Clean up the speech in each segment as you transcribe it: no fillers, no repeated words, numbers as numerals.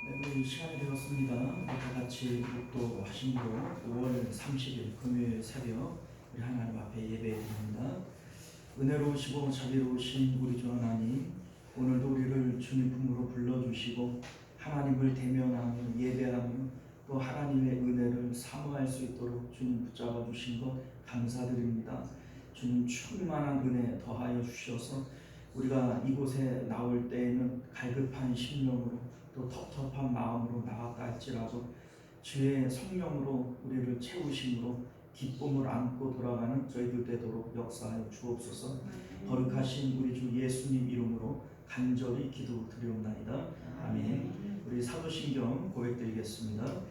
네, 시간이 되었습니다. 다 같이 목도하신 후 5월 30일 금요일 새벽 우리 하나님 앞에 예배드립니다. 은혜로우시고 자비로우신 우리 주 하나님, 오늘도 우리를 주님 품으로 불러주시고 하나님을 대면하며 예배하며 또 하나님의 은혜를 사모할 수 있도록 주님 붙잡아 주신 것 감사드립니다. 주님 충만한 은혜 더하여 주셔서 우리가 이곳에 나올 때에는 갈급한 심령으로 또 텁텁한 마음으로 나왔다 할지라도 주의 성령으로 우리를 채우심으로 기쁨을 안고 돌아가는 저희들 되도록 역사하여 주옵소서. 거룩하신 우리 주 예수님 이름으로 간절히 기도드리옵나이다. 아멘. 우리 사도신경 고백드리겠습니다.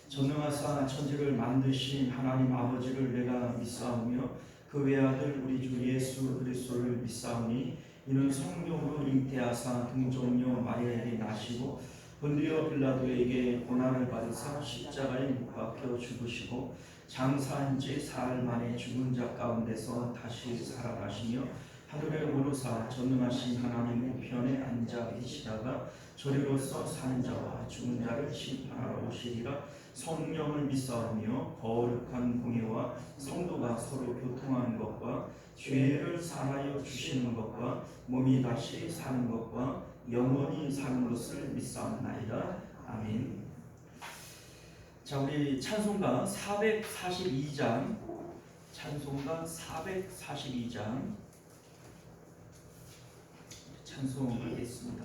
전능하사 천지를 만드신 하나님 아버지를 내가 믿사오며 그 외아들 우리 주 예수 그리스도를 믿사오니 이는 성령으로 잉태하사 등종녀 마리아에게 나시고 본디오 빌라도에게 고난을 받으사 십자가에 못 박혀 죽으시고 장사한 지 사흘 만에 죽은 자 가운데서 다시 살아나시며 하늘에 오르사 전능하신 하나님 우편에 앉아 계시다가 저리로서 사는 자와 죽은 자를 심판하러 오시리라. 성령을 믿사오며 거룩한 공예와 성도가 서로 교통하는 것과 죄를 사하여 주시는 것과 몸이 다시 사는 것과 영원히 사는 것을 믿사옵나이다. 아멘. 자, 우리 찬송가 442장 찬송하겠습니다.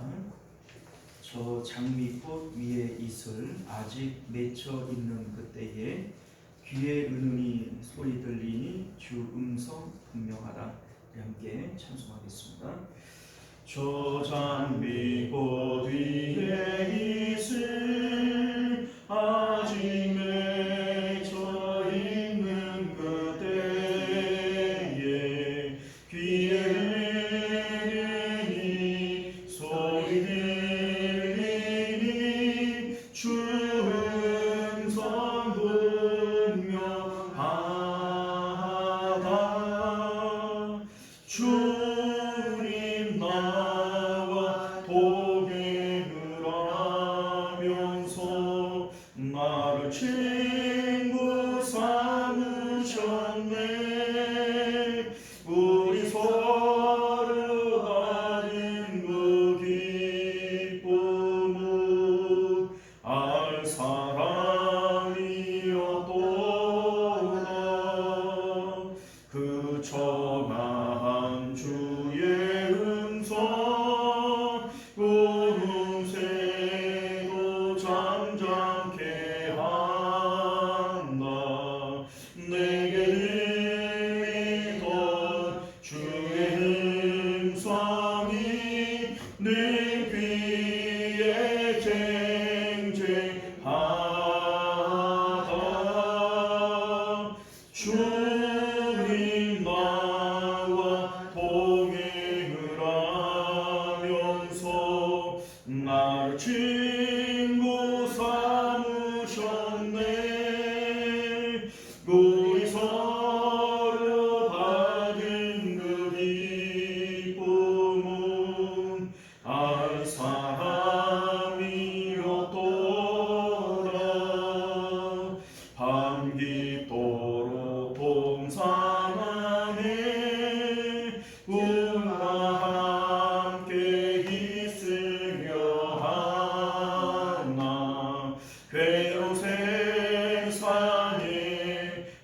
저 장미꽃 위에 이슬 아직 맺혀 있는 그때에 귀에 은은히 소리 들리니 주 음성 분명하다. 함께 찬송하겠습니다. 저 장미꽃 위에 이슬 아직 맺혀 있는 그때에 귀에 들리니 소리 들리니 주 음성 분명하다. 주님 나와 동행을 하면서 나를 친구 삼으셨네. 우리 서로 가진 그 기쁨은 알 사람이었도다. 그 청한 주의 음성 음새도 잠잠케 한다. 내게 들리던 주의 음성이 내 귀에 쟁쟁하다. 주님 나와 동행을 하면서 나를 친구 삼으셨네. 우리 서로 받은 그 기쁨은 알 사람이었도다. 밤 깊도록 동산하네. 우리와 함께 있으려 하나. 괴로운 세상에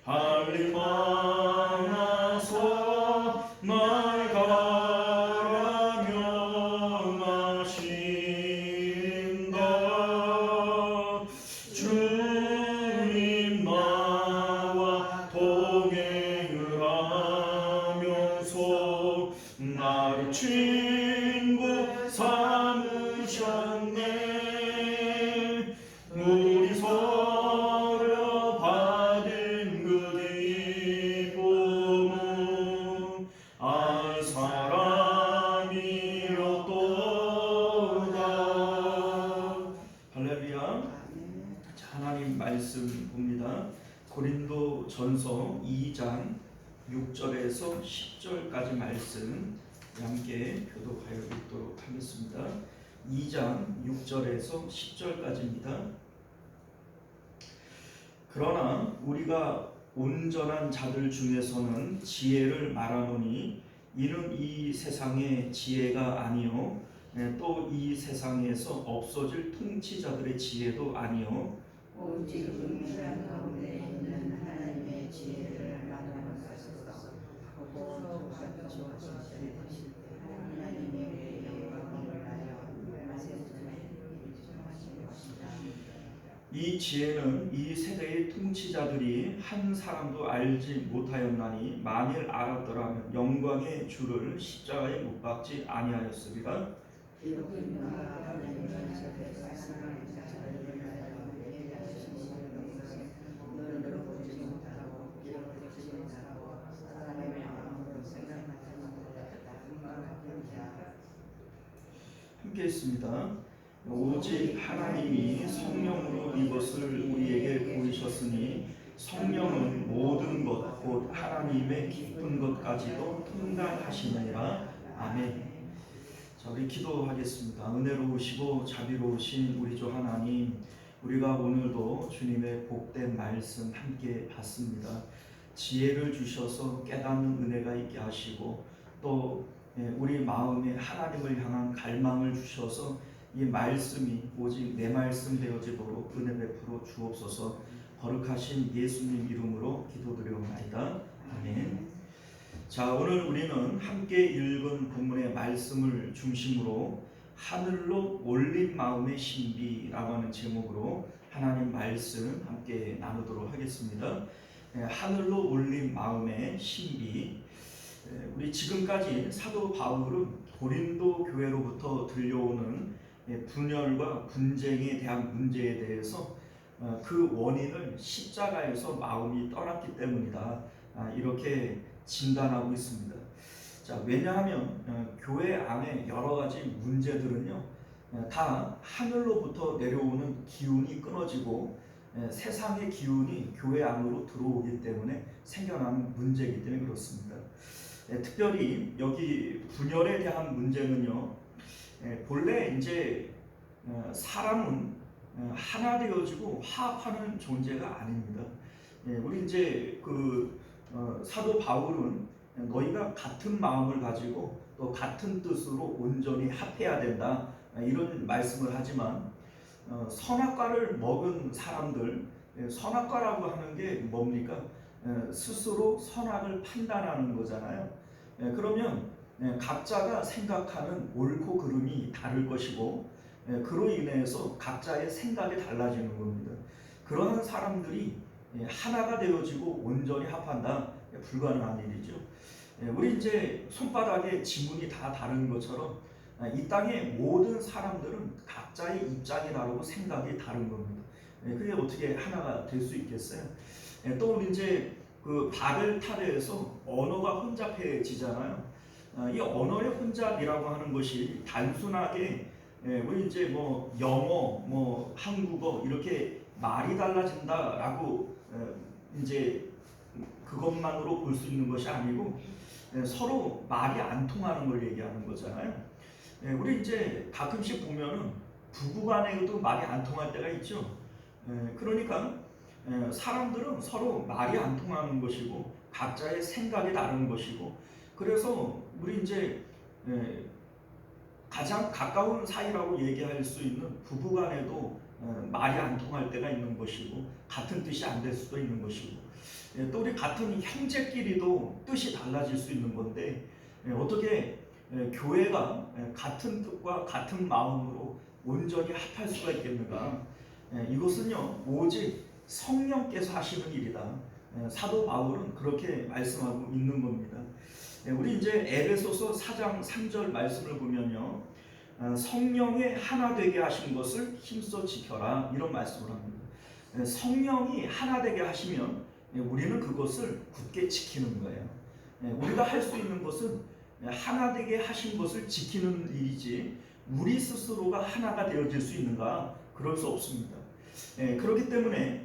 할 일 많아서 날 가라 명하신다. 주님 나와 동행을 하면서 나를 친구 삼으셨네. 우리 서로 받은 그 기쁨은 알 사람이었도다. 할렐루야. 하나님 말씀 봅니다. 고린도 전서 2장 6절에서 10절까지 말씀 함께 교독하여 읽도록 하겠습니다. 2장 6절에서 10절까지입니다. 그러나 우리가 온전한 자들 중에서는 지혜를 말하노니 이는 이 세상의 지혜가 아니요 또 이 세상에서 없어질 통치자들의 지혜도 아니요 오직 은밀한 가운데 있는 하나님의 지혜를 말하소서. 보고 주옵소서. 하나님의 영광을 위하여 말씀을 일정하신 것이다. 이 지혜는 이 세대의 통치자들이 한 사람도 알지 못하였나니 만일 알았더라면 영광의 주를 십자가에 못 박지 아니하였으리라. 기록인과 하나님의 자들과 사랑하는 자들을 위하여 예배하신 것은 너를 보지 못하고 기록되지 못하고 사람의 마음으로 생각하지 못하였다. 함께 했습니다. 오직 하나님이 성령으로 이것을 우리에게 보이셨으니 성령은 모든 것 곧 하나님의 깊은 것까지도 통달하시느니라. 아멘. 자, 우리 기도하겠습니다. 은혜로우시고 자비로우신 우리 주 하나님, 우리가 오늘도 주님의 복된 말씀 함께 봤습니다. 지혜를 주셔서 깨닫는 은혜가 있게 하시고 또 우리 마음에 하나님을 향한 갈망을 주셔서 이 말씀이 오직 내 말씀 되어지도록 은혜 베풀어 주옵소서. 거룩하신 예수님 이름으로 기도드려옵나이다. 아멘. 자, 오늘 우리는 함께 읽은 본문의 말씀을 중심으로 하늘로 올린 마음의 신비라고 하는 제목으로 하나님 말씀 함께 나누도록 하겠습니다. 하늘로 올린 마음의 신비. 우리 지금까지 사도 바울은 고린도 교회로부터 들려오는 분열과 분쟁에 대한 문제에 대해서 그 원인을 십자가에서 마음이 떠났기 때문이다, 이렇게 진단하고 있습니다. 자, 왜냐하면 교회 안에 여러 가지 문제들은요 다 하늘로부터 내려오는 기운이 끊어지고 세상의 기운이 교회 안으로 들어오기 때문에 생겨나는 문제이기 때문에 그렇습니다. 특별히 여기 분열에 대한 문제는요, 본래 이제 사람은 하나 되어지고 화합하는 존재가 아닙니다. 우리 이제 사도 바울은 너희가 같은 마음을 가지고 또 같은 뜻으로 온전히 합해야 된다, 이런 말씀을 하지만 선악과를 먹은 사람들, 선악과라고 하는 게 뭡니까? 스스로 선악을 판단하는 거잖아요. 그러면 각자가 생각하는 옳고 그름이 다를 것이고 그로 인해서 각자의 생각이 달라지는 겁니다. 그러한 사람들이 하나가 되어지고 온전히 합한다, 불가능한 일이죠. 우리 이제 손바닥에 지문이 다 다른 것처럼 이 땅의 모든 사람들은 각자의 입장이 다르고 생각이 다른 겁니다. 그게 어떻게 하나가 될 수 있겠어요? 또 우리 이제 그 바벨 타르에서 언어가 혼잡해지잖아요. 이 언어의 혼잡이라고 하는 것이 단순하게 우리 이제 뭐 영어, 뭐 한국어 이렇게 말이 달라진다라고 이제 그것만으로 볼 수 있는 것이 아니고 서로 말이 안 통하는 걸 얘기하는 거잖아요. 우리 이제 가끔씩 보면은 부부간에도 말이 안 통할 때가 있죠. 그러니까 사람들은 서로 말이 안 통하는 것이고 각자의 생각이 다른 것이고, 그래서 우리 이제 가장 가까운 사이라고 얘기할 수 있는 부부간에도 말이 안 통할 때가 있는 것이고 같은 뜻이 안 될 수도 있는 것이고, 또 우리 같은 형제끼리도 뜻이 달라질 수 있는 건데 어떻게 교회가 같은 뜻과 같은 마음으로 온전히 합할 수가 있겠는가? 이것은요 오직 성령께서 하시는 일이다. 사도 바울은 그렇게 말씀하고 있는 겁니다. 우리 이제 에베소서 4장 3절 말씀을 보면요, 성령의 하나 되게 하신 것을 힘써 지켜라, 이런 말씀을 합니다. 성령이 하나 되게 하시면 우리는 그것을 굳게 지키는 거예요. 우리가 할 수 있는 것은 하나 되게 하신 것을 지키는 일이지 우리 스스로가 하나가 되어질 수 있는가? 그럴 수 없습니다. 그렇기 때문에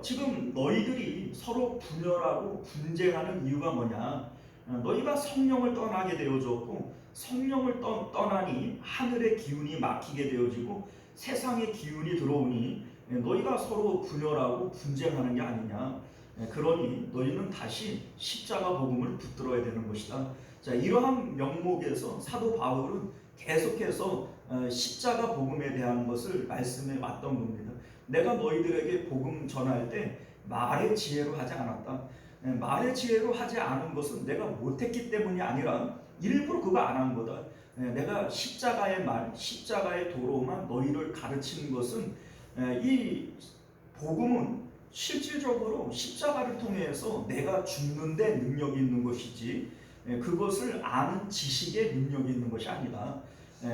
지금 너희들이 서로 분열하고 분쟁하는 이유가 뭐냐? 너희가 성령을 떠나게 되어졌고 성령을 떠나니 하늘의 기운이 막히게 되어지고 세상의 기운이 들어오니 너희가 서로 분열하고 분쟁하는 게 아니냐. 그러니 너희는 다시 십자가 복음을 붙들어야 되는 것이다. 자, 이러한 명목에서 사도 바울은 계속해서 십자가 복음에 대한 것을 말씀해 왔던 겁니다. 내가 너희들에게 복음 전할 때 말의 지혜로 하지 않았다. 말의 지혜로 하지 않은 것은 내가 못했기 때문이 아니라 일부러 그거 안 한 거다. 내가 십자가의 말, 십자가의 도로만 너희를 가르치는 것은 이 복음은 실질적으로 십자가를 통해서 내가 죽는데 능력이 있는 것이지 그것을 아는 지식에 능력이 있는 것이 아니다.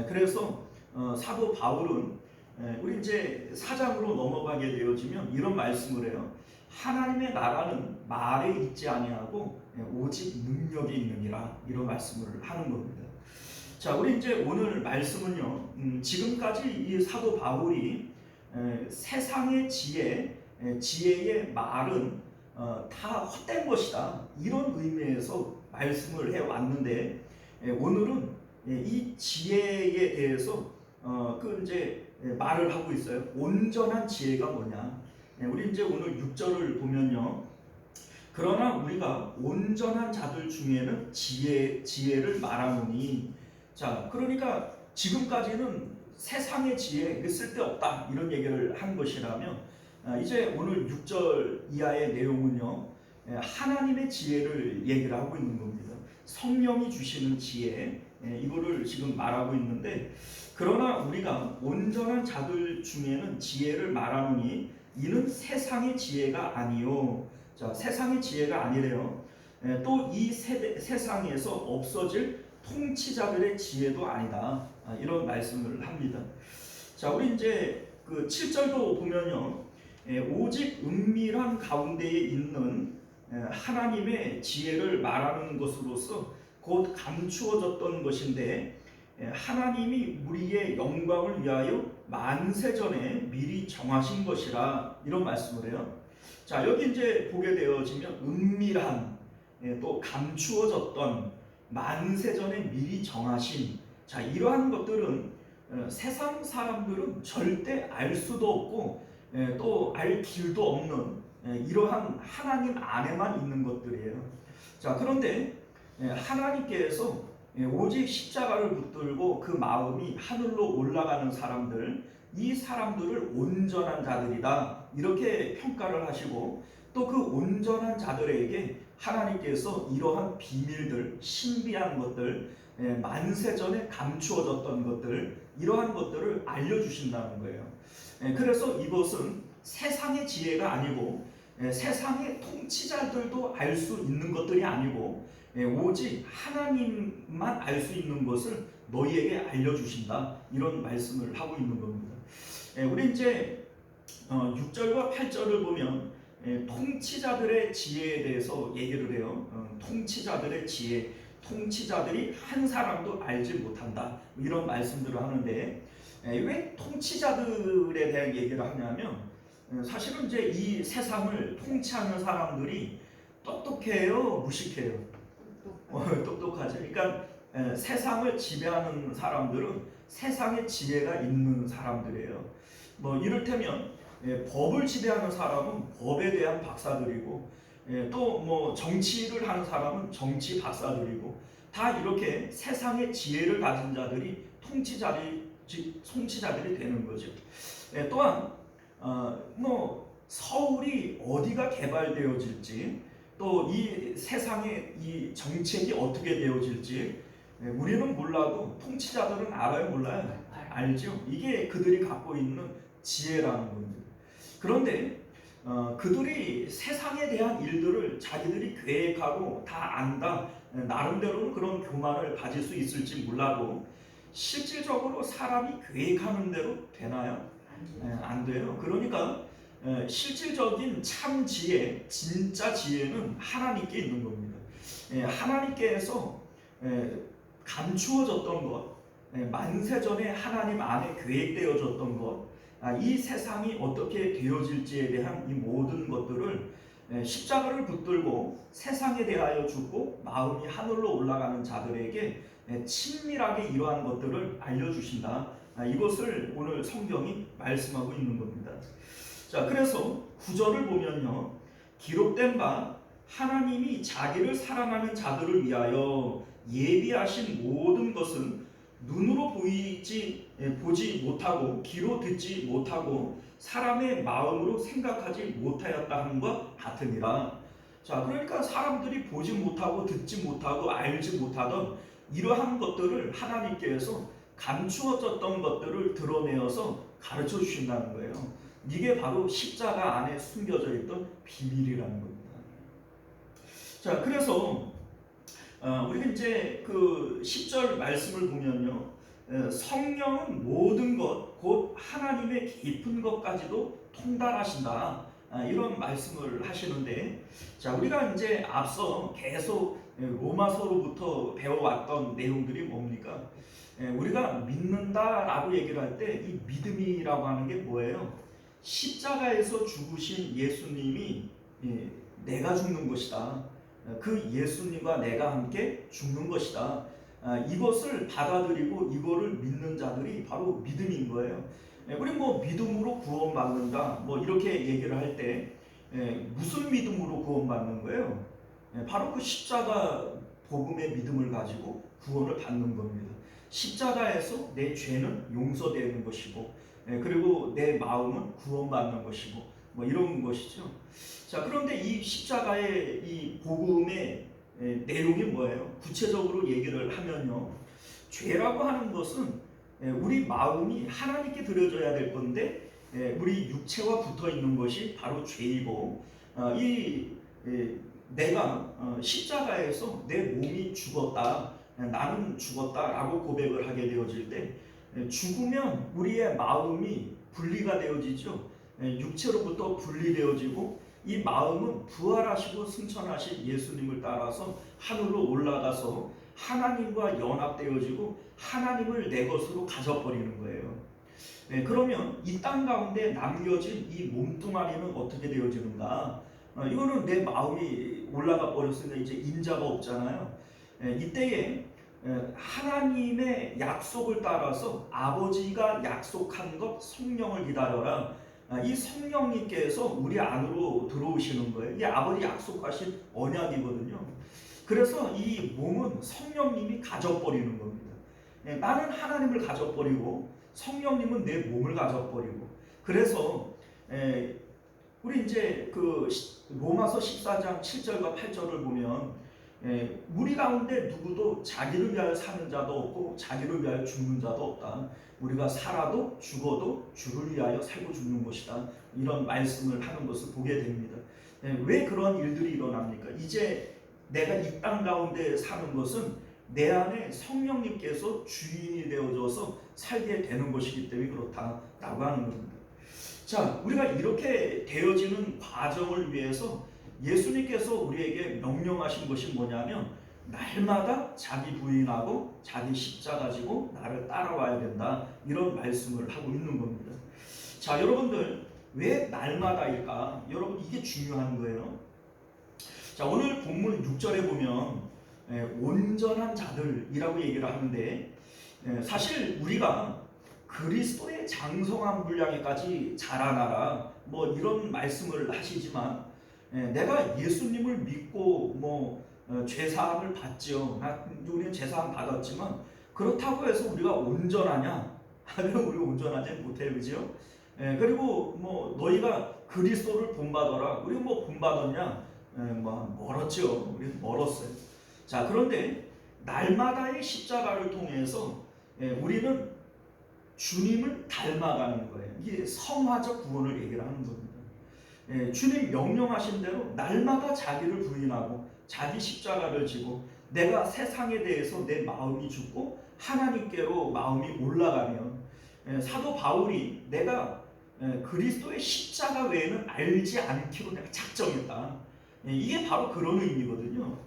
그래서 사도 바울은 우리 이제 4장으로 넘어가게 되어지면 이런 말씀을 해요. 하나님의 나라는 말에 있지 아니하고 오직 능력에 있느니라. 이런 말씀을 하는 겁니다. 자, 우리 이제 오늘 말씀은요, 지금까지 이 사도 바울이 세상의 지혜의 말은 다 헛된 것이다. 이런 의미에서 말씀을 해왔는데, 오늘은 이 지혜에 대해서 그 이제 말을 하고 있어요. 온전한 지혜가 뭐냐? 우리 이제 오늘 6절을 보면요. 그러나 우리가 온전한 자들 중에는 지혜를 말하노니. 자, 그러니까 지금까지는 세상의 지혜 쓸데없다 이런 얘기를 한 것이라면 이제 오늘 6절 이하의 내용은요. 하나님의 지혜를 얘기를 하고 있는 겁니다. 성령이 주시는 지혜 이거를 지금 말하고 있는데 그러나 우리가 온전한 자들 중에는 지혜를 말하노니 이는 세상의 지혜가 아니요. 자, 세상의 지혜가 아니래요. 또 이 세상에서 없어질 통치자들의 지혜도 아니다. 이런 말씀을 합니다. 자, 우리 이제 그 7절도 보면요. 오직 은밀한 가운데에 있는 하나님의 지혜를 말하는 것으로서 곧 감추어졌던 것인데 하나님이 우리의 영광을 위하여 만세전에 미리 정하신 것이라 이런 말씀을 해요. 자, 여기 이제 보게 되어지면 은밀한 또 감추어졌던 만세전에 미리 정하신 자 이러한 것들은 세상 사람들은 절대 알 수도 없고 또 알 길도 없는 이러한 하나님 안에만 있는 것들이에요. 자, 그런데 하나님께서 오직 십자가를 붙들고 그 마음이 하늘로 올라가는 사람들 이 사람들을 온전한 자들이다 이렇게 평가를 하시고 또 그 온전한 자들에게 하나님께서 이러한 비밀들 신비한 것들 만세전에 감추어졌던 것들 이러한 것들을 알려주신다는 거예요. 그래서 이것은 세상의 지혜가 아니고 세상의 통치자들도 알 수 있는 것들이 아니고 오직 하나님만 알 수 있는 것을 너희에게 알려주신다 이런 말씀을 하고 있는 겁니다. 우리 이제 6절과 8절을 보면 통치자들의 지혜에 대해서 얘기를 해요. 통치자들의 지혜, 통치자들이 한 사람도 알지 못한다 이런 말씀들을 하는데 왜 통치자들에 대한 얘기를 하냐면 사실은 이제 이 세상을 통치하는 사람들이 똑똑해요, 무식해요? 똑똑하죠. 그러니까 세상을 지배하는 사람들은 세상에 지혜가 있는 사람들이에요. 뭐 이를테면 법을 지배하는 사람은 법에 대한 박사들이고 또 뭐 정치를 하는 사람은 정치 박사들이고 다 이렇게 세상의 지혜를 가진 자들이 통치자들이 되는 거죠. 또한 뭐 서울이 어디가 개발되어질지 또 이 세상의 이 정책이 어떻게 되어질지 우리는 몰라도 통치자들은 알아요, 몰라요? 알죠. 이게 그들이 갖고 있는 지혜라는 겁니다. 그런데 그들이 세상에 대한 일들을 자기들이 계획하고 다 안다 나름대로는 그런 교만을 가질 수 있을지 몰라도 실질적으로 사람이 계획하는 대로 되나요? 안 돼요. 그러니까 실질적인 참 지혜, 진짜 지혜는 하나님께 있는 겁니다. 하나님께서 감추어졌던 것, 만세전에 하나님 안에 계획되어졌던 것, 이 세상이 어떻게 되어질지에 대한 이 모든 것들을 십자가를 붙들고 세상에 대하여 죽고 마음이 하늘로 올라가는 자들에게 친밀하게 이러한 것들을 알려주신다. 이것을 오늘 성경이 말씀하고 있는 겁니다. 자, 그래서 구절을 보면요, 기록된 바 하나님이 자기를 사랑하는 자들을 위하여 예비하신 모든 것은 눈으로 보지 못하고 귀로 듣지 못하고 사람의 마음으로 생각하지 못하였다 함과 같으니라. 자, 그러니까 사람들이 보지 못하고 듣지 못하고 알지 못하던 이러한 것들을 하나님께서 감추어졌던 것들을 드러내어서 가르쳐 주신다는 거예요. 이게 바로 십자가 안에 숨겨져 있던 비밀이라는 겁니다. 자, 그래서 우리가 이제 그 10절 말씀을 보면요, 성령은 모든 것 곧 하나님의 깊은 것까지도 통달하신다, 이런 말씀을 하시는데, 자, 우리가 이제 앞서 계속 로마서로부터 배워왔던 내용들이 뭡니까? 우리가 믿는다라고 얘기를 할 때 이 믿음이라고 하는 게 뭐예요? 십자가에서 죽으신 예수님이 내가 죽는 것이다. 그 예수님과 내가 함께 죽는 것이다. 이것을 받아들이고 이거를 믿는 자들이 바로 믿음인 거예요. 우리 뭐 믿음으로 구원받는다, 뭐 이렇게 얘기를 할 때 무슨 믿음으로 구원받는 거예요? 바로 그 십자가 복음의 믿음을 가지고 구원을 받는 겁니다. 십자가에서 내 죄는 용서되는 것이고, 그리고 내 마음은 구원받는 것이고, 뭐 이런 것이죠. 자, 그런데 이 십자가의 이 복음의 내용이 뭐예요? 구체적으로 얘기를 하면요, 죄라고 하는 것은 우리 마음이 하나님께 드려져야 될 건데 우리 육체와 붙어 있는 것이 바로 죄이고, 내가 십자가에서 내 몸이 죽었다, 나는 죽었다라고 고백을 하게 되어질 때, 죽으면 우리의 마음이 분리가 되어지죠. 육체로부터 분리되어지고 이 마음은 부활하시고 승천하신 예수님을 따라서 하늘로 올라가서 하나님과 연합되어지고 하나님을 내 것으로 가져버리는 거예요. 그러면 이 땅 가운데 남겨진 이 몸뚱아리는 어떻게 되어지는가? 이거는 내 마음이 올라가 버렸으니까 이제 인자가 없잖아요. 이때에 하나님의 약속을 따라서 아버지가 약속한 것 성령을 기다려라. 이 성령님께서 우리 안으로 들어오시는 거예요. 이게 아버지 약속하신 언약이거든요. 그래서 이 몸은 성령님이 가져버리는 겁니다. 나는 하나님을 가져버리고 성령님은 내 몸을 가져버리고, 그래서 우리 이제 그 로마서 14장 7절과 8절을 보면 우리 가운데 누구도 자기를 위하여 사는 자도 없고 자기를 위하여 죽는 자도 없다. 우리가 살아도 죽어도 주를 위하여 살고 죽는 것이다. 이런 말씀을 하는 것을 보게 됩니다. 왜 그런 일들이 일어납니까? 이제 내가 이 땅 가운데 사는 것은 내 안에 성령님께서 주인이 되어져서 살게 되는 것이기 때문에 그렇다라고 하는 겁니다. 자, 우리가 이렇게 되어지는 과정을 위해서 예수님께서 우리에게 명령하신 것이 뭐냐면, 날마다 자기 부인하고 자기 십자가 지고 나를 따라와야 된다, 이런 말씀을 하고 있는 겁니다. 자, 여러분들 왜 날마다일까? 여러분 이게 중요한 거예요. 자, 오늘 본문 6절에 보면 온전한 자들이라고 얘기를 하는데, 사실 우리가 그리스도의 장성한 분량에까지 자라나라, 뭐 이런 말씀을 하시지만, 내가 예수님을 믿고 뭐 죄사함을 받지요. 우리는 죄사함 받았지만 그렇다고 해서 우리가 온전하냐? 하면 우리가 온전하지 못해요, 그죠? 그리고 뭐 너희가 그리스도를 본받아라. 우리 뭐 본받았냐? 뭐 멀었죠. 우리 멀었어요. 자, 그런데 날마다의 십자가를 통해서 우리는 주님을 닮아가는 거예요. 이게 성화적 구원을 얘기를 하는 겁니다. 주님 명령하신 대로 날마다 자기를 부인하고 자기 십자가를 지고 내가 세상에 대해서 내 마음이 죽고 하나님께로 마음이 올라가면, 사도 바울이 내가 그리스도의 십자가 외에는 알지 않기로 내가 작정했다. 이게 바로 그런 의미거든요.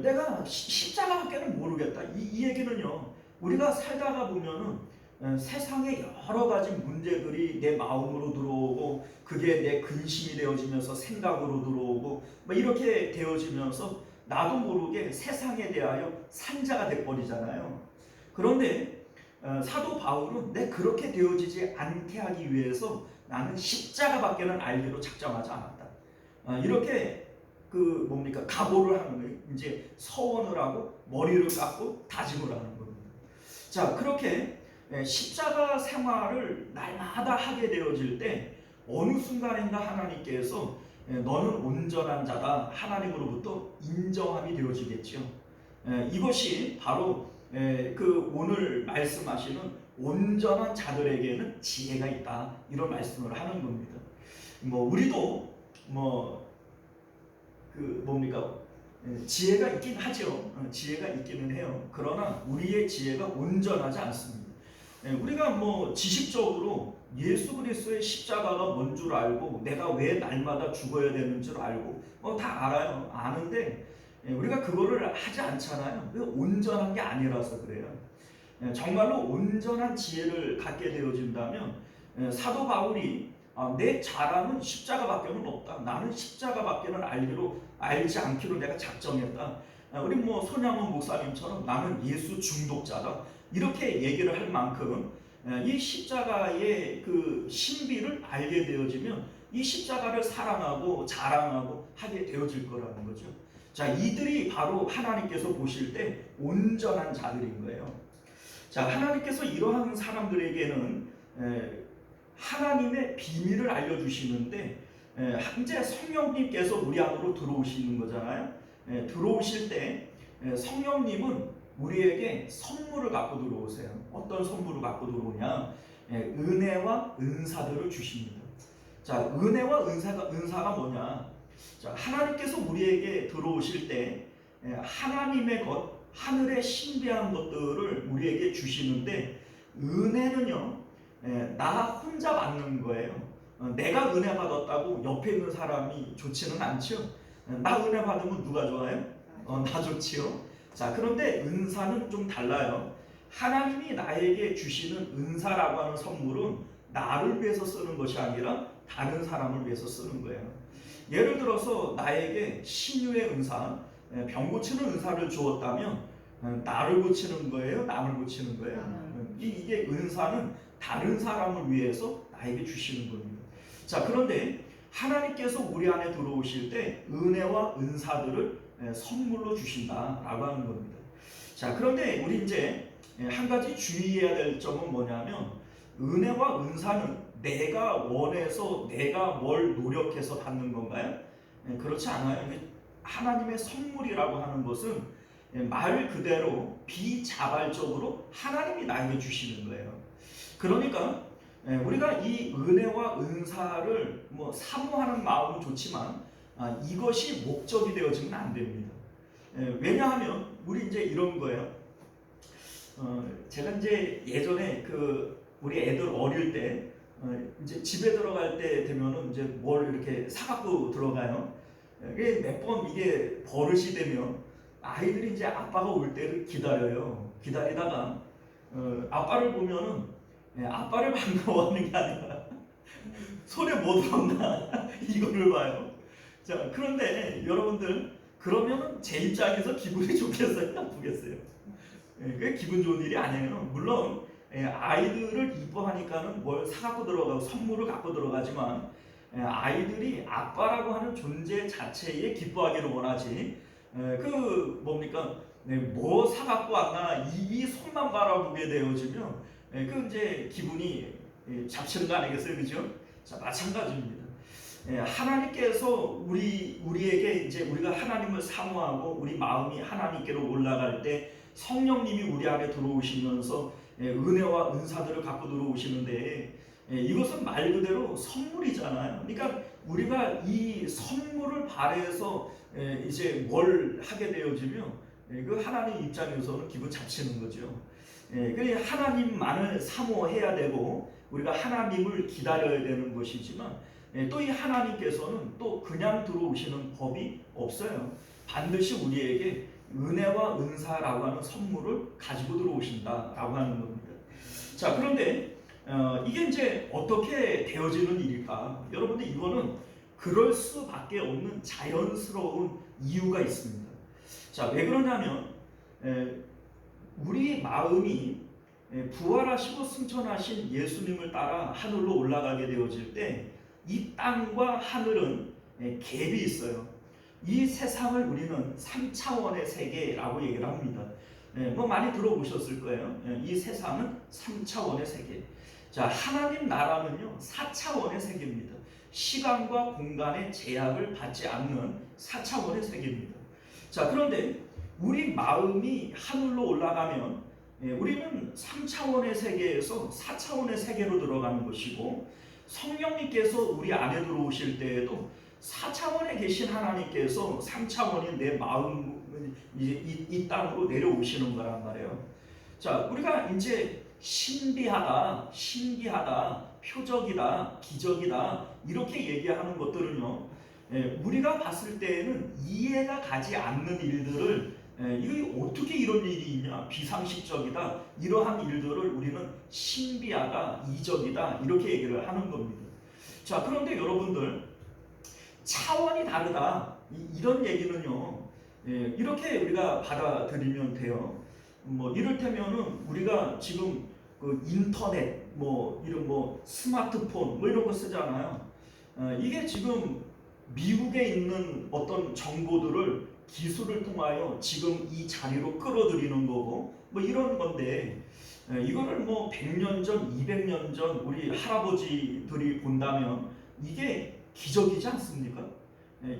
내가 십자가밖에는 모르겠다. 이 얘기는요, 우리가 살다가 보면은 세상에 여러 가지 문제들이 내 마음으로 들어오고 그게 내 근심이 되어지면서 생각으로 들어오고 뭐 이렇게 되어지면서 나도 모르게 세상에 대하여 산자가 돼버리잖아요. 그런데 사도 바울은 내 그렇게 되어지지 않게 하기 위해서 나는 십자가밖에는 알기로 작정하지 않았다. 이렇게 그 뭡니까 각오를 하는 거예요. 이제 서원을 하고 머리를 깎고 다짐을 하는 겁니다. 자, 그렇게 십자가 생활을 날마다 하게 되어질 때 어느 순간인가 하나님께서 너는 온전한 자다 하나님으로부터 인정함이 되어지겠죠. 이것이 바로 그 오늘 말씀하시는 온전한 자들에게는 지혜가 있다 이런 말씀을 하는 겁니다. 뭐 우리도 뭐 그 뭡니까 지혜가 있긴 하죠. 지혜가 있기는 해요. 그러나 우리의 지혜가 온전하지 않습니다. 우리가 뭐 지식적으로 예수 그리스도의 십자가가 뭔 줄 알고 내가 왜 날마다 죽어야 되는 줄 알고 다 알아요. 아는데 우리가 그거를 하지 않잖아요. 온전한 게 아니라서 그래요. 정말로 온전한 지혜를 갖게 되어진다면 사도 바울이 내 자랑은 십자가밖에는 없다. 나는 십자가밖에는 알지 않기로 내가 작정했다. 우리 뭐 손양원 목사님처럼 나는 예수 중독자다. 이렇게 얘기를 할 만큼 이 십자가의 그 신비를 알게 되어지면 이 십자가를 사랑하고 자랑하고 하게 되어질 거라는 거죠. 자, 이들이 바로 하나님께서 보실 때 온전한 자들인 거예요. 자, 하나님께서 이러한 사람들에게는 하나님의 비밀을 알려주시는데 이제 성령님께서 우리 안으로 들어오시는 거잖아요. 들어오실 때 성령님은 우리에게 선물을 갖고 들어오세요. 어떤 선물을 갖고 들어오냐? 은혜와 은사들을 주십니다. 자, 은혜와 은사가 뭐냐? 자, 하나님께서 우리에게 들어오실 때 하나님의 것, 하늘의 신비한 것들을 우리에게 주시는데 은혜는요, 나 혼자 받는 거예요. 내가 은혜 받았다고 옆에 있는 사람이 좋지는 않죠. 나 은혜 받으면 누가 좋아요? 나 좋지요. 자, 그런데 은사는 좀 달라요. 하나님이 나에게 주시는 은사라고 하는 선물은 나를 위해서 쓰는 것이 아니라 다른 사람을 위해서 쓰는 거예요. 예를 들어서 나에게 신유의 은사, 병 고치는 은사를 주었다면 나를 고치는 거예요? 남을 고치는 거예요? 이게 은사는 다른 사람을 위해서 나에게 주시는 겁니다. 자, 그런데 하나님께서 우리 안에 들어오실 때 은혜와 은사들을 선물로 주신다라고 하는 겁니다. 자, 그런데 우리 이제 한 가지 주의해야 될 점은 뭐냐면 은혜와 은사는 내가 원해서 내가 뭘 노력해서 받는 건가요? 그렇지 않아요. 하나님의 선물이라고 하는 것은 말 그대로 비자발적으로 하나님이 나에게 주시는 거예요. 그러니까 우리가 이 은혜와 은사를 뭐 사모하는 마음은 좋지만 이것이 목적이 되어지면 안 됩니다. 왜냐하면 우리 이제 이런 거예요. 제가 이제 예전에 그 우리 애들 어릴 때 이제 집에 들어갈 때 되면은 이제 뭘 이렇게 사갖고 들어가요. 이게 몇 번 이게 버릇이 되면 아이들이 이제 아빠가 올 때를 기다려요. 기다리다가 아빠를 보면은 아빠를 반가워하는 게 아니라 손에 뭐 들었나 이거를 봐요. 자, 그런데 여러분들 그러면은 제 입장에서 기분이 좋겠어요, 나쁘겠어요? 그게 기분 좋은 일이 아니에요. 물론 아이들을 이뻐하니까는 뭘 사갖고 들어가고 선물을 갖고 들어가지만 아이들이 아빠라고 하는 존재 자체에 기뻐하기를 원하지. 그 뭡니까? 뭐 사갖고 왔나 이 손만 바라보게 되어지면 그 이제 기분이 잡치는 거 아니겠어요, 그죠? 자, 마찬가지입니다. 하나님께서 우리에게 이제 우리가 하나님을 사모하고 우리 마음이 하나님께로 올라갈 때 성령님이 우리 안에 들어오시면서 은혜와 은사들을 갖고 들어오시는데 이것은 말 그대로 선물이잖아요. 그러니까 우리가 이 선물을 발해서 이제 뭘 하게 되어지면 그 하나님 입장에서는 기분 잡치는 거죠. 그래 하나님만을 사모해야 되고 우리가 하나님을 기다려야 되는 것이지만 또 이 하나님께서는 또 그냥 들어오시는 법이 없어요. 반드시 우리에게 은혜와 은사라고 하는 선물을 가지고 들어오신다라고 하는 겁니다. 자, 그런데 이게 이제 어떻게 되어지는 일일까? 여러분들 이거는 그럴 수밖에 없는 자연스러운 이유가 있습니다. 자, 왜 그러냐면 우리 마음이 부활하시고 승천하신 예수님을 따라 하늘로 올라가게 되어질 때 이 땅과 하늘은 갭이 있어요. 이 세상을 우리는 3차원의 세계라고 얘기를 합니다. 뭐 많이 들어보셨을 거예요. 이 세상은 3차원의 세계. 자, 하나님 나라는요 4차원의 세계입니다. 시간과 공간의 제약을 받지 않는 4차원의 세계입니다. 자, 그런데 우리 마음이 하늘로 올라가면 우리는 3차원의 세계에서 4차원의 세계로 들어가는 것이고, 성령님께서 우리 안에 들어오실 때에도 4차원에 계신 하나님께서 3차원인 내 마음 이 땅으로 내려오시는 거란 말이에요. 자, 우리가 이제 신비하다, 신기하다, 표적이다, 기적이다 이렇게 얘기하는 것들은요, 우리가 봤을 때에는 이해가 가지 않는 일들을 이게 어떻게 이런 일이 있냐, 비상식적이다, 이러한 일들을 우리는 신비하다, 이적이다 이렇게 얘기를 하는 겁니다. 자, 그런데 여러분들 차원이 다르다 이런 얘기는요, 이렇게 우리가 받아들이면 돼요. 뭐 이를테면은 우리가 지금 그 인터넷 이런 스마트폰 이런 거 쓰잖아요. 이게 지금 미국에 있는 어떤 정보들을 기술을 통하여 지금 이 자리로 끌어들이는 거고 이런 건데, 이거를 100년 전, 200년 전 우리 할아버지들이 본다면 이게 기적이지 않습니까?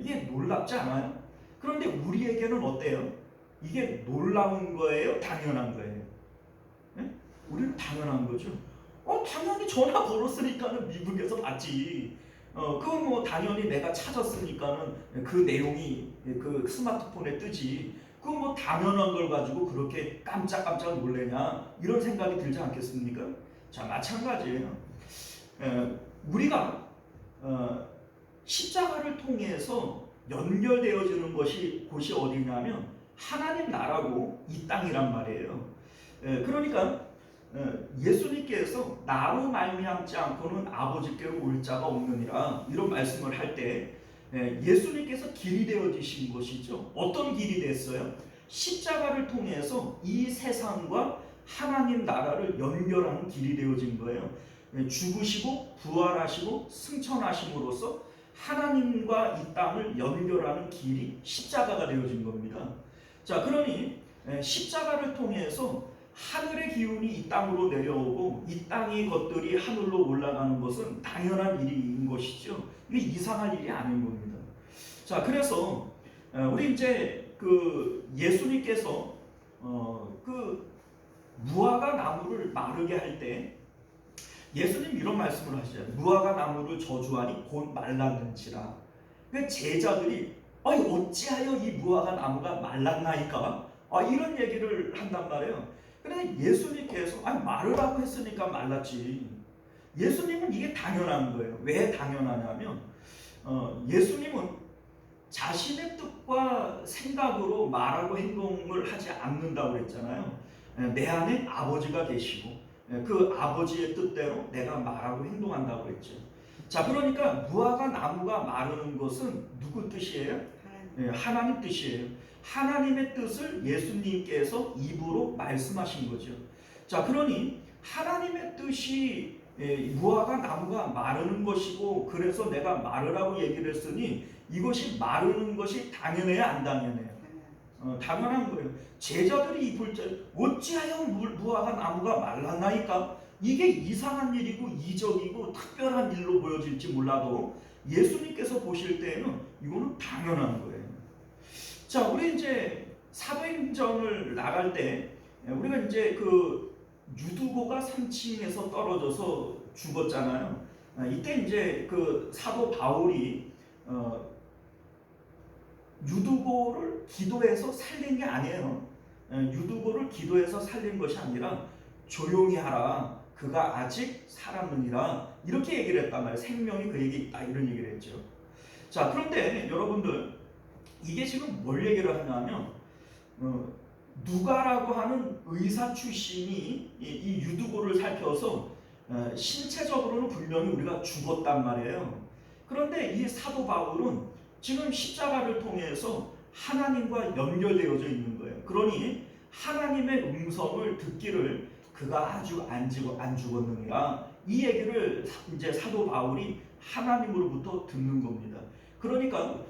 이게 놀랍지 않아요? 그런데 우리에게는 어때요? 이게 놀라운 거예요? 당연한 거예요? 우리는 당연한 거죠. 당연히 전화 걸었으니까는 미국에서 받지. 그건 당연히 내가 찾았으니까는 그 내용이 그 스마트폰에 뜨지. 그건 당연한 걸 가지고 그렇게 깜짝깜짝 놀래냐 이런 생각이 들지 않겠습니까? 자, 마찬가지예요. 우리가 십자가를 통해서 연결되어지는 곳이 어디냐면 하나님 나라고 이 땅이란 말이에요. 그러니까 예수님께서 나로 말미암지 않고는 아버지께로 올 자가 없느니라 이런 말씀을 할 때 예수님께서 길이 되어지신 것이죠. 어떤 길이 됐어요? 십자가를 통해서 이 세상과 하나님 나라를 연결하는 길이 되어진 거예요. 죽으시고 부활하시고 승천하심으로써 하나님과 이 땅을 연결하는 길이 십자가가 되어진 겁니다. 자, 그러니 십자가를 통해서 하늘의 기운이 이 땅으로 내려오고 이 땅의 것들이 하늘로 올라가는 것은 당연한 일인 것이죠. 이게 이상한 일이 아닌 겁니다. 자, 그래서 우리 이제 그 예수님께서 그 무화과 나무를 마르게 할 때 예수님 이런 말씀을 하시잖아요. 무화과 나무를 저주하니 곧 말랐는지라. 그 제자들이 어찌하여 이 무화과 나무가 말랐나이까? 이런 얘기를 한단 말이에요. 그런데 예수님께서 마르라고 했으니까 말랐지. 예수님은 이게 당연한 거예요. 왜 당연하냐면 예수님은 자신의 뜻과 생각으로 말하고 행동을 하지 않는다고 그랬잖아요. 내 안에 아버지가 계시고 그 아버지의 뜻대로 내가 말하고 행동한다고 했죠. 자, 그러니까 무화과 나무가 마르는 것은 누구 뜻이에요? 하나님 뜻이에요. 하나님의 뜻을 예수님께서 입으로 말씀하신 거죠. 자, 그러니 하나님의 뜻이 무화과 나무가 마르는 것이고, 그래서 내가 마르라고 얘기를 했으니 이것이 마르는 것이 당연해요, 안 당연해요? 당연한 거예요. 제자들이 입을 때 어찌하여 무화과 나무가 말랐나이까? 이게 이상한 일이고 이적이고 특별한 일로 보여질지 몰라도 예수님께서 보실 때에는 이거는 당연한 거예요. 자, 우리 이제 사도행전을 나갈 때 우리가 이제 그 유두고가 3층에서 떨어져서 죽었잖아요. 이때 이제 그 사도 바울이 유두고를 기도해서 살린 게 아니에요. 유두고를 기도해서 살린 것이 아니라 조용히 하라, 그가 아직 살았느니라 이렇게 얘기를 했단 말이에요. 생명이 그에게 있다 이런 얘기를 했죠. 자, 그런데 여러분들 이게 지금 뭘 얘기를 하냐면 누가라고 하는 의사 출신이 이 유두고를 살펴서 신체적으로는 분명히 우리가 죽었단 말이에요. 그런데 이 사도 바울은 지금 십자가를 통해서 하나님과 연결되어져 있는 거예요. 그러니 하나님의 음성을 듣기를 그가 아주 안 죽었느니라, 이 얘기를 이제 사도 바울이 하나님으로부터 듣는 겁니다. 그러니까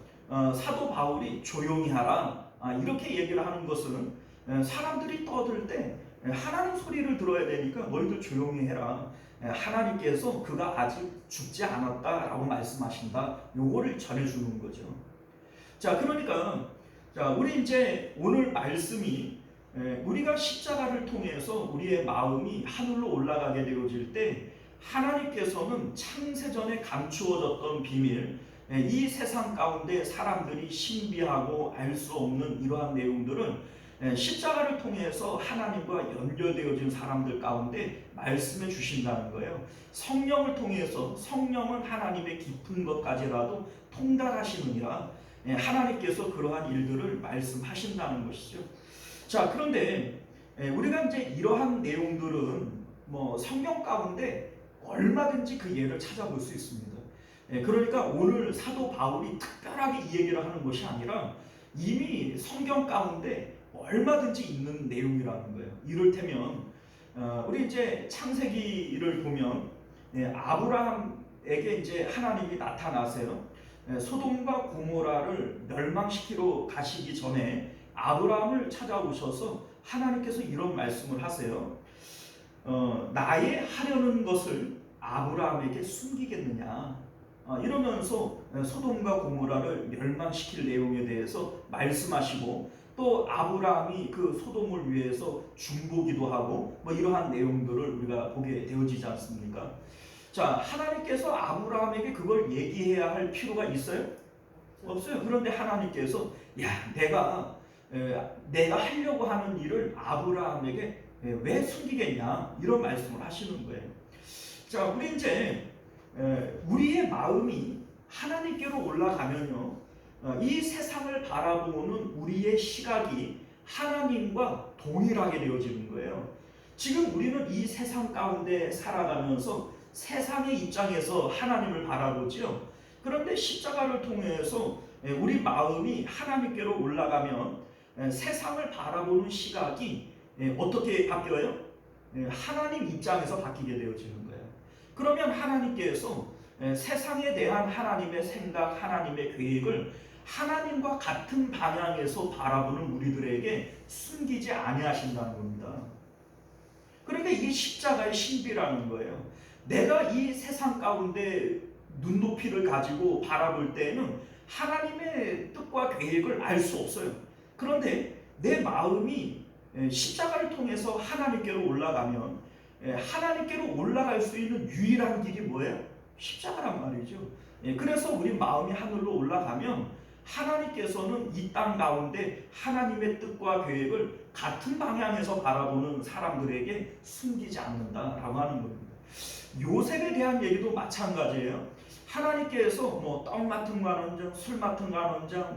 사도 바울이 조용히 하라, 이렇게 얘기를 하는 것은 사람들이 떠들 때 하나님 소리를 들어야 되니까 너희들 조용히 해라, 하나님께서 그가 아직 죽지 않았다라고 말씀하신다, 요거를 전해주는 거죠. 자, 그러니까 우리 이제 오늘 말씀이 우리가 십자가를 통해서 우리의 마음이 하늘로 올라가게 되어질 때 하나님께서는 창세전에 감추어졌던 비밀, 이 세상 가운데 사람들이 신비하고 알 수 없는 이러한 내용들은 십자가를 통해서 하나님과 연결되어진 사람들 가운데 말씀해 주신다는 거예요. 성령을 통해서, 성령은 하나님의 깊은 것까지라도 통달하시느니라, 하나님께서 그러한 일들을 말씀하신다는 것이죠. 자, 그런데 우리가 이제 이러한 내용들은 뭐 성경 가운데 얼마든지 그 예를 찾아볼 수 있습니다. 그러니까 오늘 사도 바울이 특별하게 이 얘기를 하는 것이 아니라 이미 성경 가운데 얼마든지 있는 내용이라는 거예요. 이를테면 우리 이제 창세기를 보면 아브라함에게 이제 하나님이 나타나세요. 소돔과 고모라를 멸망시키러 가시기 전에 아브라함을 찾아오셔서 하나님께서 이런 말씀을 하세요. 나의 하려는 것을 아브라함에게 숨기겠느냐, 이러면서 소돔과 고모라를 멸망시킬 내용에 대해서 말씀하시고, 또 아브라함이 그 소돔을 위해서 중보기도 하고 뭐 이러한 내용들을 우리가 보게 되어지지 않습니까? 자, 하나님께서 아브라함에게 그걸 얘기해야 할 필요가 있어요? 없어요. 그런데 하나님께서 내가 하려고 하는 일을 아브라함에게 왜 숨기겠냐, 이런 말씀을 하시는 거예요. 자, 우리 이제 우리의 마음이 하나님께로 올라가면요, 이 세상을 바라보는 우리의 시각이 하나님과 동일하게 되어지는 거예요. 지금 우리는 이 세상 가운데 살아가면서 세상의 입장에서 하나님을 바라보죠. 그런데 십자가를 통해서 우리 마음이 하나님께로 올라가면 세상을 바라보는 시각이 어떻게 바뀌어요? 하나님 입장에서 바뀌게 되어지는 거예요. 그러면 하나님께서 세상에 대한 하나님의 생각, 하나님의 계획을 하나님과 같은 방향에서 바라보는 우리들에게 숨기지 아니하신다는 겁니다. 그러니까 이게 십자가의 신비라는 거예요. 내가 이 세상 가운데 눈높이를 가지고 바라볼 때에는 하나님의 뜻과 계획을 알 수 없어요. 그런데 내 마음이 십자가를 통해서 하나님께로 올라가면 하나님께로 올라갈 수 있는 유일한 길이 뭐예요? 십자가란 말이죠. 그래서 우리 마음이 하늘로 올라가면 하나님께서는 이 땅 가운데 하나님의 뜻과 계획을 같은 방향에서 바라보는 사람들에게 숨기지 않는다라고 하는 겁니다. 요셉에 대한 얘기도 마찬가지예요. 하나님께서 뭐 떡 맡은 거 하는 자, 술 맡은 거 하는 자,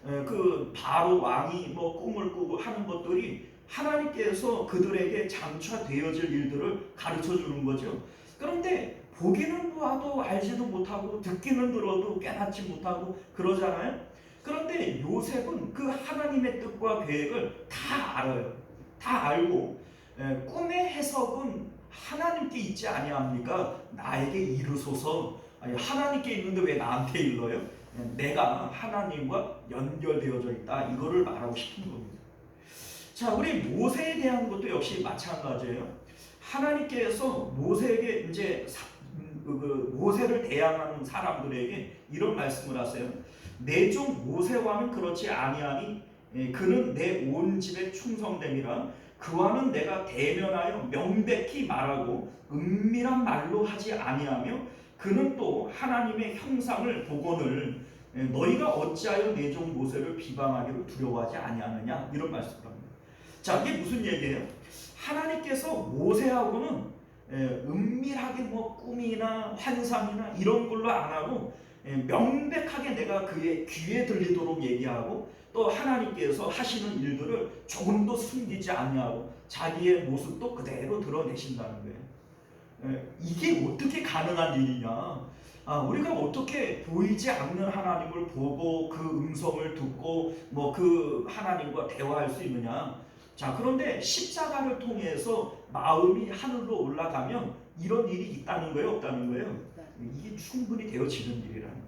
그 바로 왕이 꿈을 꾸고 하는 것들이 하나님께서 그들에게 장차되어질 일들을 가르쳐 주는 거죠. 그런데 보기는 봐도 알지도 못하고 듣기는 들어도 깨닫지 못하고 그러잖아요. 그런데 요셉은 그 하나님의 뜻과 계획을 다 알아요. 다 알고 꿈의 해석은 하나님께 있지 아니합니까? 나에게 이르소서. 아니, 하나님께 있는데 왜 나한테 일러요? 내가 하나님과 연결되어져 있다, 이거를 말하고 싶은 겁니다. 자, 우리 모세에 대한 것도 역시 마찬가지예요. 하나님께서 모세에게 이제 모세를 대항하는 사람들에게 이런 말씀을 하세요. 내 종 모세와는 그렇지 아니하니 그는 내 온 집에 충성됨이라. 그와는 내가 대면하여 명백히 말하고 은밀한 말로 하지 아니하며 그는 또 하나님의 형상을 보거늘 너희가 어찌하여 내 종 모세를 비방하기로 두려워하지 아니하느냐, 이런 말씀을 합니다. 자, 이게 무슨 얘기예요? 하나님께서 모세하고는 은밀하게 꿈이나 환상이나 이런 걸로 안 하고 명백하게 내가 그의 귀에 들리도록 얘기하고, 또 하나님께서 하시는 일들을 조금도 숨기지 않냐고 자기의 모습도 그대로 드러내신다는 거예요. 이게 어떻게 가능한 일이냐? 우리가 어떻게 보이지 않는 하나님을 보고 그 음성을 듣고 뭐 그 하나님과 대화할 수 있느냐? 자, 그런데 십자가를 통해서 마음이 하늘로 올라가면 이런 일이 있다는 거예요, 없다는 거예요? 이게 충분히 되어지는 일이라는 거예요.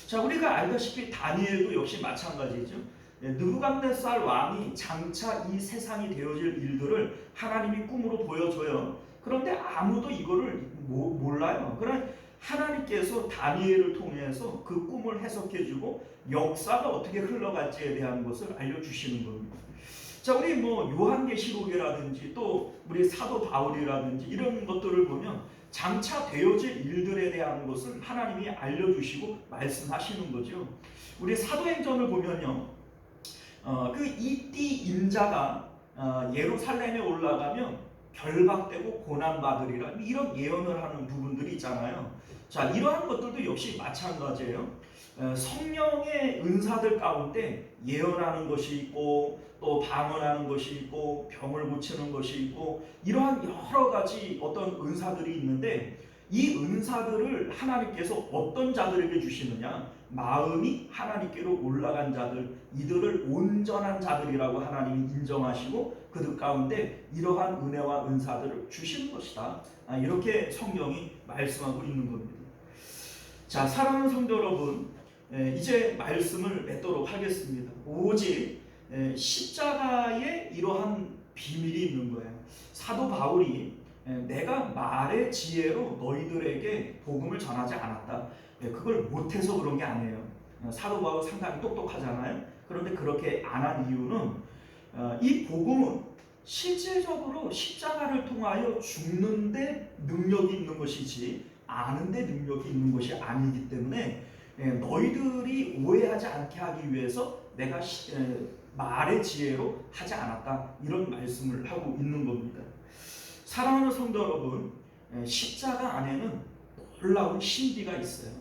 자, 우리가 알다시피 다니엘도 역시 마찬가지죠. 느부갓네살 왕이 장차 이 세상이 되어질 일들을 하나님이 꿈으로 보여줘요. 그런데 아무도 이거를 몰라요. 그러나 하나님께서 다니엘을 통해서 그 꿈을 해석해주고 역사가 어떻게 흘러갈지에 대한 것을 알려주시는 겁니다. 자, 우리 뭐 요한계시록이라든지 또 우리 사도 바울이라든지 이런 것들을 보면 장차 되어질 일들에 대한 것을 하나님이 알려주시고 말씀하시는 거죠. 우리 사도행전을 보면요, 그 이띠 인자가 예루살렘에 올라가면 결박되고 고난받으리라, 이런 예언을 하는 부분들이 있잖아요. 자, 이러한 것들도 역시 마찬가지예요. 성령의 은사들 가운데 예언하는 것이 있고 또 방언하는 것이 있고 병을 고치는 것이 있고 이러한 여러 가지 어떤 은사들이 있는데, 이 은사들을 하나님께서 어떤 자들에게 주시느냐? 마음이 하나님께로 올라간 자들, 이들을 온전한 자들이라고 하나님이 인정하시고 그들 가운데 이러한 은혜와 은사들을 주시는 것이다. 이렇게 성경이 말씀하고 있는 겁니다. 자, 사랑하는 성도 여러분, 이제 말씀을 맺도록 하겠습니다. 오직 십자가에 이러한 비밀이 있는 거예요. 사도 바울이 내가 말의 지혜로 너희들에게 복음을 전하지 않았다, 그걸 못해서 그런 게 아니에요. 사도 바울 상당히 똑똑하잖아요. 그런데 그렇게 안 한 이유는 이 복음은 실질적으로 십자가를 통하여 죽는데 능력이 있는 것이지 아는데 능력이 있는 것이 아니기 때문에 너희들이 오해하지 않게 하기 위해서 내가 말의 지혜로 하지 않았다, 이런 말씀을 하고 있는 겁니다. 사랑하는 성도 여러분, 십자가 안에는 놀라운 신비가 있어요.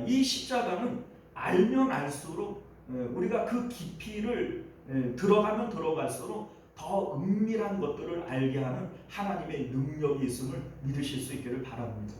이 십자가는 알면 알수록 우리가 그 깊이를 들어가면 들어갈수록 더 은밀한 것들을 알게 하는 하나님의 능력이 있음을 믿으실 수 있기를 바랍니다.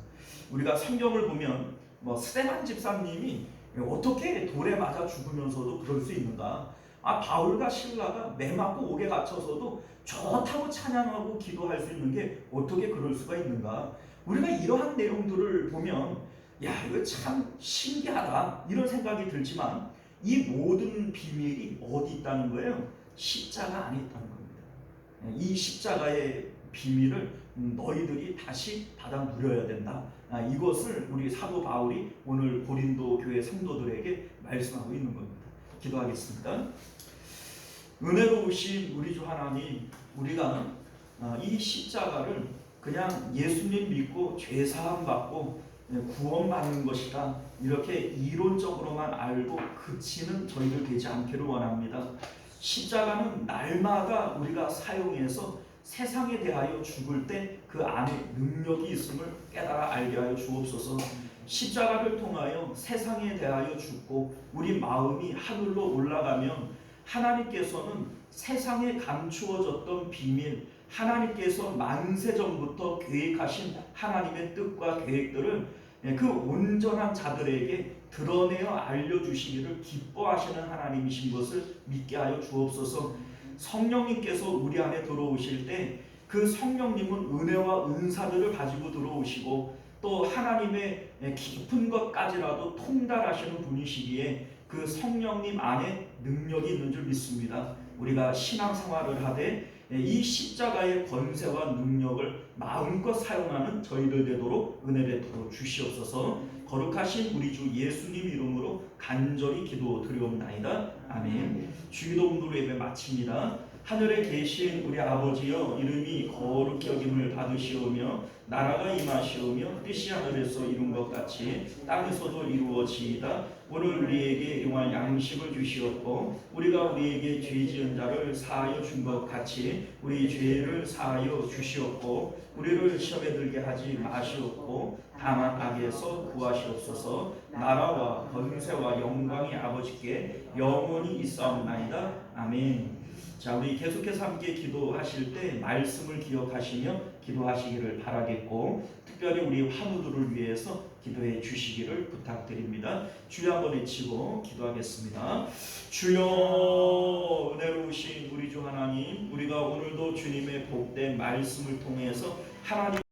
우리가 성경을 보면 스데반 집사님이 어떻게 돌에 맞아 죽으면서도 그럴 수 있는가? 바울과 실라가 매 맞고 옥에 갇혀서도 좋다고 찬양하고 기도할 수 있는 게 어떻게 그럴 수가 있는가? 우리가 이러한 내용들을 보면 야, 이거 참 신기하다, 이런 생각이 들지만 이 모든 비밀이 어디 있다는 거예요? 십자가 안에 있다는 겁니다. 이 십자가의 비밀을 너희들이 다시 받아 누려야 된다. 이것을 우리 사도 바울이 오늘 고린도 교회 성도들에게 말씀하고 있는 겁니다. 기도하겠습니다. 은혜로우신 우리 주 하나님, 우리가 이 십자가를 그냥 예수님 믿고 죄사함 받고 구원받는 것이다, 이렇게 이론적으로만 알고 그치는 저희들 되지 않기를 원합니다. 십자가는 날마다 우리가 사용해서 세상에 대하여 죽을 때 그 안에 능력이 있음을 깨달아 알게 하여 주옵소서. 십자가를 통하여 세상에 대하여 죽고 우리 마음이 하늘로 올라가면 하나님께서는 세상에 감추어졌던 비밀, 하나님께서 만세전부터 계획하신 하나님의 뜻과 계획들을 그 온전한 자들에게 드러내어 알려주시기를 기뻐하시는 하나님이신 것을 믿게 하여 주옵소서. 성령님께서 우리 안에 들어오실 때 그 성령님은 은혜와 은사들을 가지고 들어오시고 또 하나님의 깊은 것까지라도 통달하시는 분이시기에 그 성령님 안에 능력이 있는 줄 믿습니다. 우리가 신앙생활을 하되 이 십자가의 권세와 능력을 마음껏 사용하는 저희들 되도록 은혜 베풀어 주시옵소서. 거룩하신 우리 주 예수님 이름으로 간절히 기도드리옵나이다. 아멘. 주기도문으로 예배 마칩니다. 하늘에 계신 우리 아버지여, 이름이 거룩히 여김을 받으시오며 나라가 임하시오며 뜻이 하늘에서 이룬 것 같이 땅에서도 이루어지이다. 오늘 우리에게 용할 양식을 주시옵고 우리가 우리에게 죄 지은 자를 사하여 준 것 같이 우리 죄를 사하여 주시옵고 우리를 시험에 들게 하지 마시옵고 다만 악에서 구하시옵소서. 나라와 권세와 영광이 아버지께 영원히 있사옵나이다. 아멘. 자, 우리 계속해서 함께 기도하실 때 말씀을 기억하시며 기도하시기를 바라겠고 특별히 우리 환우들을 위해서 기도해 주시기를 부탁드립니다. 주여 한번 외치고 기도하겠습니다. 주여 은혜로우신 우리 주 하나님, 우리가 오늘도 주님의 복된 말씀을 통해서 하나님